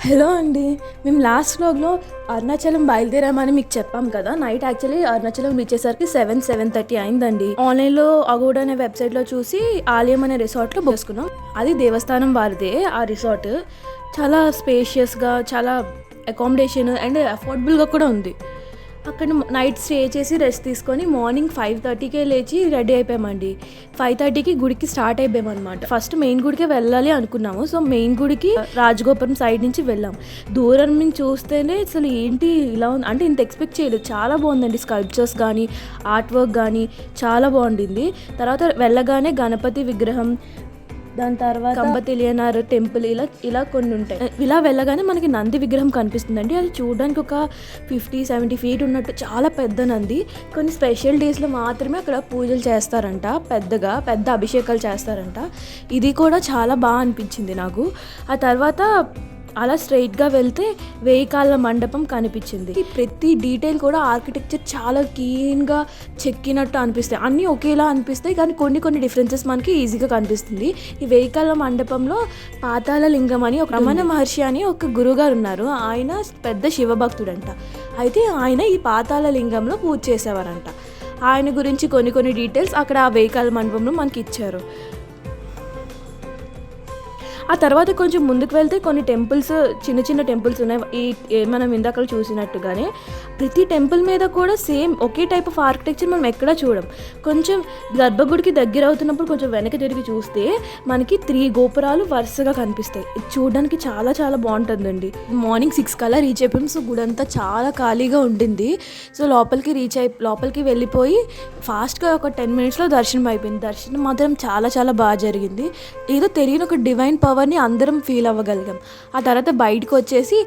Hello అండి, మేము last వ్లాగ్లో అరుణాచలం బయలుదేరామని మీకు చెప్పాం కదా. నైట్ యాక్చువల్లీ అరుణాచలం రీచ్ అయ్యేసరికి 7:30 అయిందండి. ఆన్లైన్లో అగోడా అనే వెబ్సైట్లో చూసి ఆలయం అనే రిసార్ట్లో బుక్ చేసుకున్నాం. అది దేవస్థానం వారిదే ఆ రిసార్ట్. చాలా స్పేషియస్గా, చాలా అకామిడేషన్ అండ్ అఫోర్డబుల్గా కూడా ఉంది. అక్కడ నైట్ స్టే చేసి రెస్ట్ తీసుకొని మార్నింగ్ 5:30కే లేచి రెడీ అయిపోయామండి. 5:30కి గుడికి స్టార్ట్ అయిపోయామన్నమాట. ఫస్ట్ మెయిన్ గుడికే వెళ్ళాలి అనుకున్నాము. సో మెయిన్ గుడికి రాజగోపురం సైడ్ నుంచి వెళ్ళాం. దూరం నుంచి చూస్తేనే అసలు ఏంటి ఇలా ఉంది అంటే ఇంత ఎక్స్పెక్ట్ చేయలేదు. చాలా బాగుందండి. స్కల్ప్చర్స్ కానీ ఆర్ట్ వర్క్ కానీ చాలా బాగుండింది. తర్వాత వెళ్ళగానే గణపతి విగ్రహం, దాని తర్వాత కంబతిలియనార్ టెంపుల్ ఇలా కొన్ని ఉంటాయి. ఇలా వెళ్ళగానే మనకి నంది విగ్రహం కనిపిస్తుందండి. అది చూడడానికి ఒక 50-70 ఫీట్ ఉన్నట్టు చాలా పెద్ద నంది. కొన్ని స్పెషల్ డేస్లో మాత్రమే అక్కడ పూజలు చేస్తారంట, పెద్ద అభిషేకాలు చేస్తారంట. ఇది కూడా చాలా బాగా అనిపించింది నాకు. ఆ తర్వాత అలా స్ట్రైట్గా వెళ్తే 1000 కాళ్ళ మండపం కనిపించింది. ప్రతి డీటెయిల్ కూడా ఆర్కిటెక్చర్ చాలా క్లీన్గా చెక్కినట్టు అనిపిస్తాయి. అన్నీ ఒకేలా అనిపిస్తాయి కానీ కొన్ని డిఫరెన్సెస్ మనకి ఈజీగా కనిపిస్తుంది. ఈ 1000 కాళ్ళ మండపంలో పాతాళ లింగం అని ఒక రమణ మహర్షి అని ఒక గురువుగారు ఉన్నారు. ఆయన పెద్ద శివభక్తుడంట. అయితే ఆయన ఈ పాతాళ లింగంలో పూజ చేసేవారంట. ఆయన గురించి కొన్ని డీటెయిల్స్ అక్కడ ఆ 1000 కాళ్ళ మండపంలో మనకి ఇచ్చారు. ఆ తర్వాత కొంచెం ముందుకు వెళ్తే కొన్ని టెంపుల్స్, చిన్న టెంపుల్స్ ఉన్నాయి. మనం ఇందాక చూసినట్టుగానే ప్రతి టెంపుల్ మీద కూడా same okay type of architecture మనం ఎక్కడా చూడం. కొంచెం గర్భగుడికి దగ్గర అవుతున్నప్పుడు కొంచెం వెనక తిరిగి చూస్తే మనకి 3 గోపురాలు వరుసగా కనిపిస్తాయి. చూడడానికి చాలా చాలా బాగుంటుందండి. మార్నింగ్ 6 కల్లా రీచ్ అయిపోయాం. సో గుడి అంతా చాలా ఖాళీగా ఉండింది. సో లోపలికి వెళ్ళిపోయి ఫాస్ట్గా ఒక 10 మినిట్స్లో దర్శనం అయిపోయింది. దర్శనం మాత్రం చాలా చాలా బాగా జరిగింది. ఏదో తెలియని ఒక డివైన్ పవర్ని అందరం ఫీల్ అవ్వగలిగాం. ఆ తర్వాత బయటకు వచ్చేసి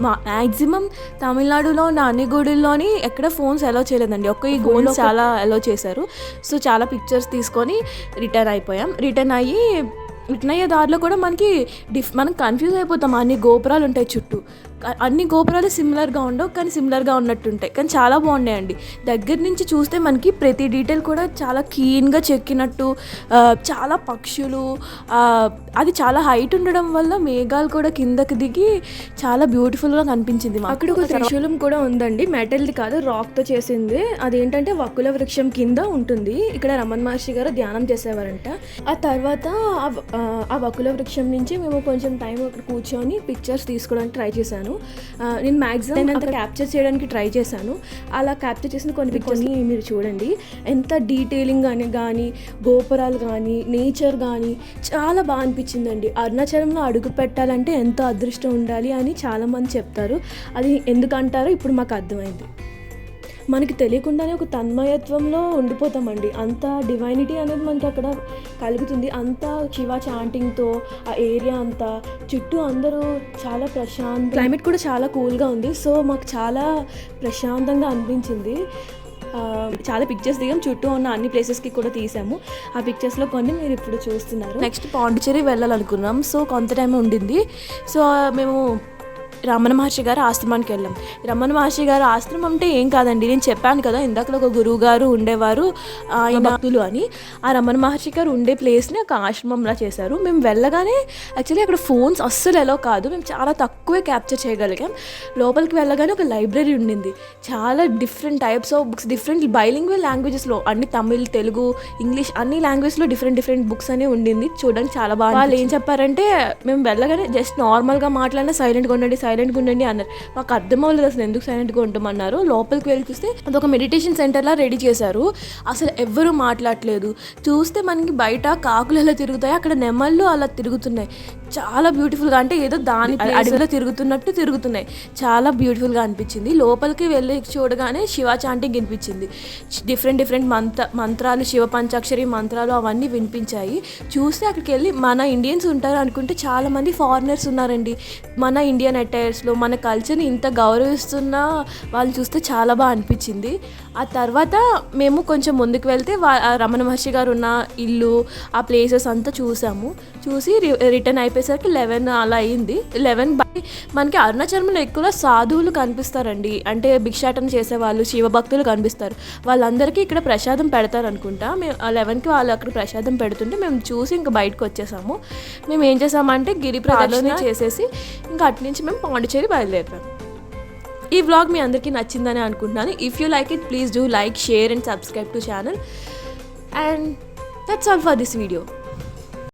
మ్యాక్సిమం తమిళనాడులో ఉన్న అన్ని గుడుల్లోని ఎక్కడ ఫోన్స్ అలో చేయలేదండి. ఈ గోల్డ్ చాలా అలో చేశారు. సో చాలా పిక్చర్స్ తీసుకొని రిటర్న్ అయ్యే దారిలో కూడా మనం కన్ఫ్యూజ్ అయిపోతాం. అన్ని గోపురాలు ఉంటాయి చుట్టూ. అన్ని గోపురాలు సిమిలర్గా ఉండవు కానీ సిమిలర్గా ఉన్నట్టుంటాయి. కానీ చాలా బాగున్నాయండి. దగ్గర నుంచి చూస్తే మనకి ప్రతి డీటెయిల్ కూడా చాలా క్లీన్గా చెక్కినట్టు. చాలా పక్షులు, అది చాలా హైట్ ఉండడం వల్ల మేఘాలు కూడా కిందకి దిగి చాలా బ్యూటిఫుల్గా కనిపించింది. అక్కడ ఒక త్రిశూలం కూడా ఉందండి. మెటల్ది కాదు, రాక్తో చేసింది. అదేంటంటే వకుల వృక్షం కింద ఉంటుంది. ఇక్కడ రమణ మహర్షి గారు ధ్యానం చేసేవారంట. ఆ తర్వాత ఆ వకుల వృక్షం నుంచి మేము కొంచెం టైం అక్కడ కూర్చొని పిక్చర్స్ తీసుకోవడానికి ట్రై చేశాను. నేను మ్యాక్సిమం అంత క్యాప్చర్ చేయడానికి ట్రై చేశాను. అలా క్యాప్చర్ చేసిన కొన్ని మీరు చూడండి. ఎంత డీటెయిలింగ్ కానీ గోపురాలు కానీ నేచర్ కానీ చాలా బాగా అనిపించిందండి. అరుణాచలంలో అడుగు పెట్టాలంటే ఎంతో అదృష్టం ఉండాలి అని చాలామంది చెప్తారు. అది ఎందుకంటారో ఇప్పుడు మాకు అర్థమైంది. మనకి తెలియకుండానే ఒక తన్మయత్వంలో ఉండిపోతామండి. అంత డివైనిటీ అనేది మనకి అక్కడ కలుగుతుంది. అంతా శివ చాంటింగ్తో ఆ ఏరియా అంతా చుట్టూ అందరూ చాలా క్లైమేట్ కూడా చాలా కూల్గా ఉంది. సో మాకు చాలా ప్రశాంతంగా అనిపించింది. చాలా పిక్చర్స్ దిగాం. చుట్టూ ఉన్న అన్ని ప్లేసెస్కి కూడా తీసాము. ఆ పిక్చర్స్లో కొన్ని మీరు ఇప్పుడు చూస్తున్నారు. నెక్స్ట్ పాండిచ్చేరి వెళ్ళాలనుకున్నాం. సో కొంత టైం ఉండింది. సో మేము రమణ మహర్షి గారు ఆశ్రమానికి వెళ్ళాం. రమణ మహర్షి గారు ఆశ్రమం అంటే ఏం కాదండి, నేను చెప్పాను కదా ఇందాకలో ఒక గురువు గారు ఉండేవారు, ఆయన భక్తులు అని. ఆ రమణ మహర్షి గారు ఉండే ప్లేస్ని ఒక ఆశ్రమంలా చేశారు. మేము వెళ్ళగానే యాక్చువల్లీ అక్కడ ఫోన్స్ అస్సలు ఎలా కాదు, మేము చాలా తక్కువే క్యాప్చర్ చేయగలిగాం. లోపలికి వెళ్ళగానే ఒక లైబ్రరీ ఉండింది. చాలా different types of books, different bilingual లాంగ్వేజెస్లో, అన్ని తమిళ్, తెలుగు, ఇంగ్లీష్ అన్ని లాంగ్వేజ్లో డిఫరెంట్ బుక్స్ అనేవి ఉండింది. చూడడానికి చాలా బాగా. వాళ్ళు ఏం చెప్పారంటే మేము వెళ్ళగానే జస్ట్ నార్మల్గా మాట్లాడినా సైలెంట్గా ఉండండి అన్నారు. మాకు అర్థం అవ్వలేదు అసలు ఎందుకు సైలెంట్గా ఉంటామన్నారు. లోపలికి వెళ్ళి చూస్తే అదొక మెడిటేషన్ సెంటర్లా రెడీ చేశారు. అసలు ఎవ్వరూ మాట్లాడలేదు. చూస్తే మనకి బయట కాకులు ఎలా తిరుగుతాయి, అక్కడ నెమళ్ళు అలా తిరుగుతున్నాయి. చాలా బ్యూటిఫుల్గా, అంటే ఏదో దాని అడవిలో తిరుగుతున్నాయి. చాలా బ్యూటిఫుల్గా అనిపించింది. లోపలికి వెళ్ళి చూడగానే శివ చాంటింగ్ వినిపించింది. డిఫరెంట్ మంత్రాలు, శివ పంచాక్షరి మంత్రాలు అవన్నీ వినిపించాయి. చూస్తే అక్కడికి వెళ్ళి మన ఇండియన్స్ ఉంటారు అనుకుంటే చాలామంది ఫారినర్స్ ఉన్నారండి. మన ఇండియన్ అటైర్స్లో మన కల్చర్ని ఇంత గౌరవిస్తున్న వాళ్ళు చూస్తే చాలా బాగా అనిపించింది. ఆ తర్వాత మేము కొంచెం ముందుకు వెళ్తే రమణ మహర్షి గారు ఉన్న ఇల్లు, ఆ ప్లేసెస్ అంతా చూసి రిటర్న్ అయిపోయేసరికి 11 అలా అయింది. 11 మనకి అరుణాచలంలో ఎక్కువగా సాధువులు కనిపిస్తారండి. అంటే భిక్షాటన చేసేవాళ్ళు, శివభక్తులు కనిపిస్తారు. వాళ్ళందరికీ ఇక్కడ ప్రసాదం పెడతారు అనుకుంటా. మేము 11కి వాళ్ళు అక్కడ ప్రసాదం పెడుతుంటే మేము చూసి ఇంకా బయటకు వచ్చేసాము. మేము ఏం చేసామంటే గిరి ప్రదక్షిణ చేసేసి ఇంకా అటు నుంచి మేము పాండిచ్చేరి బయలుదేరుతాం. ఈ వ్లాగ్ మీ అందరికీ నచ్చిందని అనుకుంటున్నాను. If you like it, please do like, share and subscribe to channel. And that's all for this video.